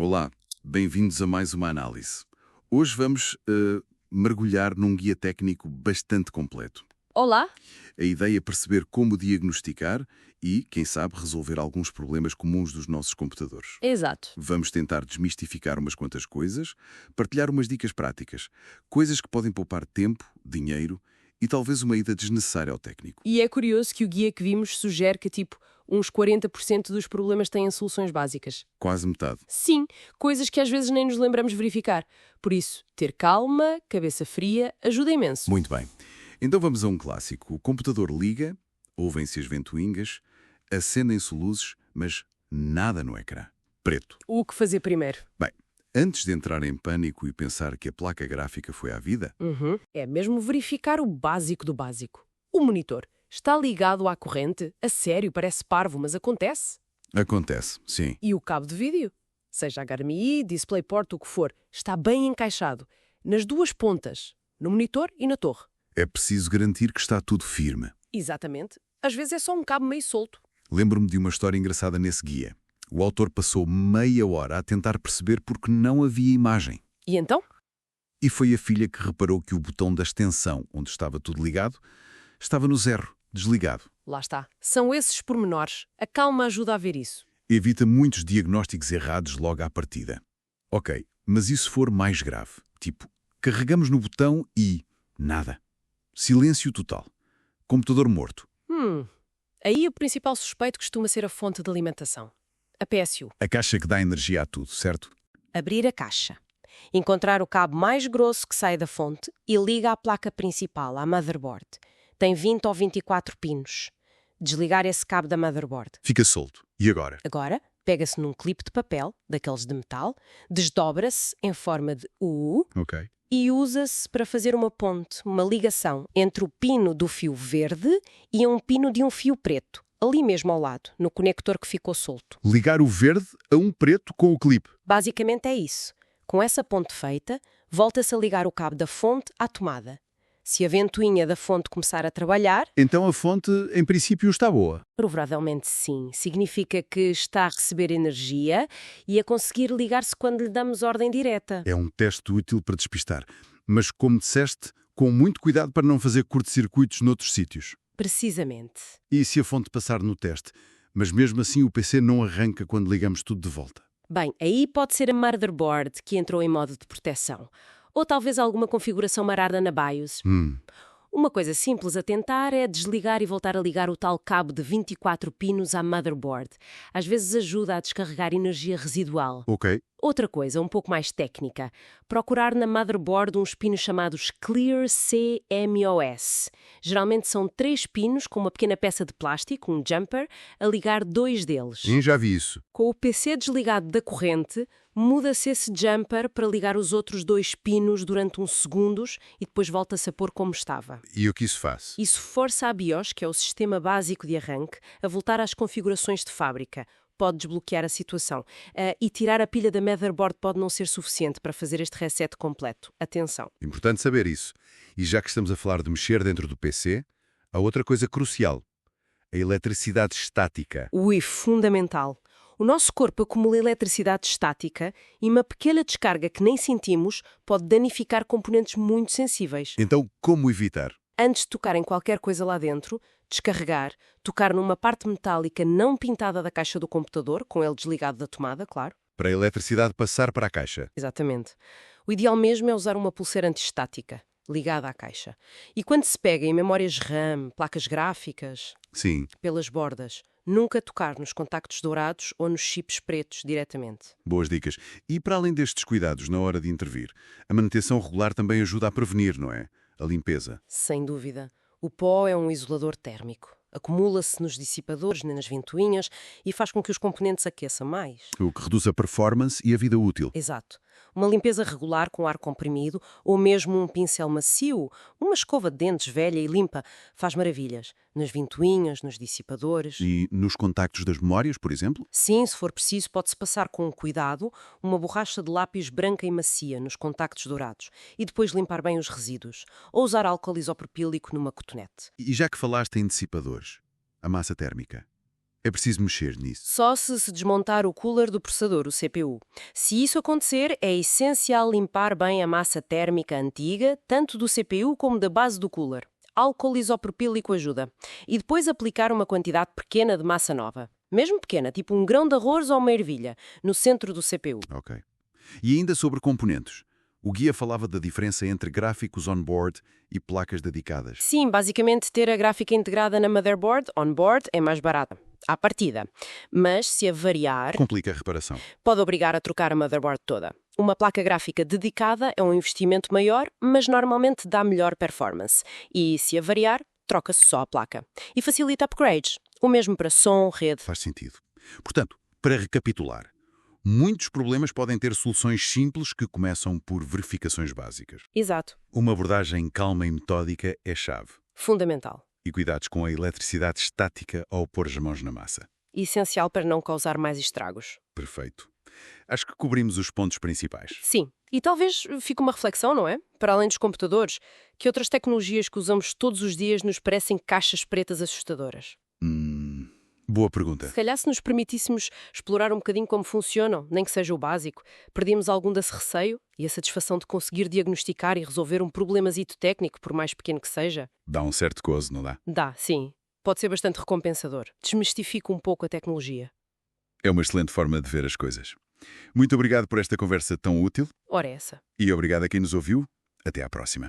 Olá, bem-vindos a mais uma análise. Hoje vamos mergulhar num guia técnico bastante completo. Olá? A ideia é perceber como diagnosticar e, quem sabe, resolver alguns problemas comuns dos nossos computadores. Exato. Vamos tentar desmistificar umas quantas coisas, partilhar umas dicas práticas, coisas que podem poupar tempo, dinheiro e talvez uma ida desnecessária ao técnico. E é curioso que o guia que vimos sugere que, uns 40% dos problemas têm soluções básicas. Quase metade. Sim, coisas que às vezes nem nos lembramos verificar. Por isso, ter calma, cabeça fria, ajuda imenso. Muito bem. Então vamos a um clássico. O computador liga, ouvem-se as ventoinhas, acendem-se luzes, mas nada no ecrã. Preto. O que fazer primeiro? Bem, antes de entrar em pânico e pensar que a placa gráfica foi à vida, É mesmo verificar o básico do básico. O monitor está ligado à corrente? A sério, parece parvo, mas acontece. acontece, sim. E o cabo de vídeo? Seja HDMI, DisplayPort, o que for, está bem encaixado. Nas duas pontas, no monitor e na torre. É preciso garantir que está tudo firme. Exatamente. Às vezes é só um cabo meio solto. Lembro-me de uma história engraçada nesse guia. O autor passou meia hora a tentar perceber porque não havia imagem. E então? E foi a filha que reparou que o botão da extensão, onde estava tudo ligado, estava no zero, desligado. Lá está. São esses pormenores. A calma ajuda a ver isso. Evita muitos diagnósticos errados logo à partida. Ok, mas e se for mais grave? Tipo, carregamos no botão e nada. Silêncio total. Computador morto. Aí o principal suspeito costuma ser a fonte de alimentação. A PSU. A caixa que dá energia a tudo, certo? Abrir a caixa. Encontrar o cabo mais grosso que sai da fonte e liga à placa principal, à motherboard. Tem 20 ou 24 pinos. Desligar esse cabo da motherboard. Fica solto. E agora? Agora, pega-se num clipe de papel, daqueles de metal, desdobra-se em forma de U Ok. e usa-se para fazer uma ponte, uma ligação entre o pino do fio verde e um pino de um fio preto, ali mesmo ao lado, no conector que ficou solto. Ligar o verde a um preto com o clipe. Basicamente é isso. Com essa ponte feita, volta-se a ligar o cabo da fonte à tomada. Se a ventoinha da fonte começar a trabalhar, Então a fonte, em princípio, está boa. provavelmente sim. Significa que está a receber energia e a conseguir ligar-se quando lhe damos ordem direta. É um teste útil para despistar. Mas, como disseste, com muito cuidado para não fazer curto-circuitos noutros sítios. Precisamente. E se a fonte passar no teste? Mas mesmo assim o PC não arranca quando ligamos tudo de volta. Bem, aí pode ser a motherboard que entrou em modo de proteção. Ou talvez alguma configuração marada na BIOS. Uma coisa simples a tentar é desligar e voltar a ligar o tal cabo de 24 pinos à motherboard. Às vezes ajuda a descarregar energia residual. Ok. Outra coisa, um pouco mais técnica, procurar na motherboard uns pinos chamados Clear CMOS. Geralmente são 3 pinos com uma pequena peça de plástico, um jumper, a ligar 2 deles. Já vi isso. Com o PC desligado da corrente, muda-se esse jumper para ligar os outros 2 pinos durante uns segundos e depois volta-se a pôr como estava. E o que isso faz? Isso força a BIOS, que é o sistema básico de arranque, a voltar às configurações de fábrica. Pode desbloquear a situação. E tirar a pilha da motherboard pode não ser suficiente para fazer este reset completo. Atenção. Importante saber isso. E já que estamos a falar de mexer dentro do PC, há outra coisa crucial. A eletricidade estática. Ui, fundamental. O nosso corpo acumula eletricidade estática e uma pequena descarga que nem sentimos pode danificar componentes muito sensíveis. Então, como evitar? Antes de tocar em qualquer coisa lá dentro, descarregar, tocar numa parte metálica não pintada da caixa do computador, com ele desligado da tomada, claro. Para a eletricidade passar para a caixa. Exatamente. O ideal mesmo é usar uma pulseira antistática, ligada à caixa. E quando se pega em memórias RAM, placas gráficas, Sim. pelas bordas, nunca tocar nos contactos dourados ou nos chips pretos diretamente. Boas dicas. E para além destes cuidados na hora de intervir, a manutenção regular também ajuda a prevenir, não é? A limpeza. Sem dúvida. O pó é um isolador térmico. Acumula-se nos dissipadores, nas ventoinhas e faz com que os componentes aqueçam mais. O que reduz a performance e a vida útil. Exato. Uma limpeza regular com ar comprimido ou mesmo um pincel macio, uma escova de dentes velha e limpa, faz maravilhas. Nas ventoinhas, nos dissipadores. E nos contactos das memórias, por exemplo? Sim, se for preciso, pode-se passar com cuidado uma borracha de lápis branca e macia nos contactos dourados e depois limpar bem os resíduos. Ou usar álcool isopropílico numa cotonete. E já que falaste em dissipadores, a massa térmica. É preciso mexer nisso. Só se desmontar o cooler do processador, o CPU. Se isso acontecer, é essencial limpar bem a massa térmica antiga, tanto do CPU como da base do cooler. Álcool isopropílico ajuda. E depois aplicar uma quantidade pequena de massa nova. Mesmo pequena, tipo um grão de arroz ou uma ervilha, no centro do CPU. Ok. E ainda sobre componentes. O guia falava da diferença entre gráficos on-board e placas dedicadas. Sim, basicamente ter a gráfica integrada na motherboard, on-board, é mais barata, à partida. Mas se a variar, Complica a reparação. pode obrigar a trocar a motherboard toda. Uma placa gráfica dedicada é um investimento maior, mas normalmente dá melhor performance. E se a variar, troca-se só a placa. E facilita upgrades. O mesmo para som, rede. Faz sentido. Portanto, para recapitular, muitos problemas podem ter soluções simples que começam por verificações básicas. Exato. Uma abordagem calma e metódica é chave. Fundamental. E cuidados com a eletricidade estática ao pôr as mãos na massa. Essencial para não causar mais estragos. Perfeito. Acho que cobrimos os pontos principais. Sim. E talvez fique uma reflexão, não é? Para além dos computadores, que outras tecnologias que usamos todos os dias nos parecem caixas pretas assustadoras? Boa pergunta. Se calhar se nos permitíssemos explorar um bocadinho como funcionam, nem que seja o básico, perdíamos algum desse receio e a satisfação de conseguir diagnosticar e resolver um problemazito técnico, por mais pequeno que seja. Dá um certo gozo, não dá? Dá, sim. Pode ser bastante recompensador. Desmistifica um pouco a tecnologia. É uma excelente forma de ver as coisas. Muito obrigado por esta conversa tão útil Ora essa. e obrigado a quem nos ouviu. Até à próxima.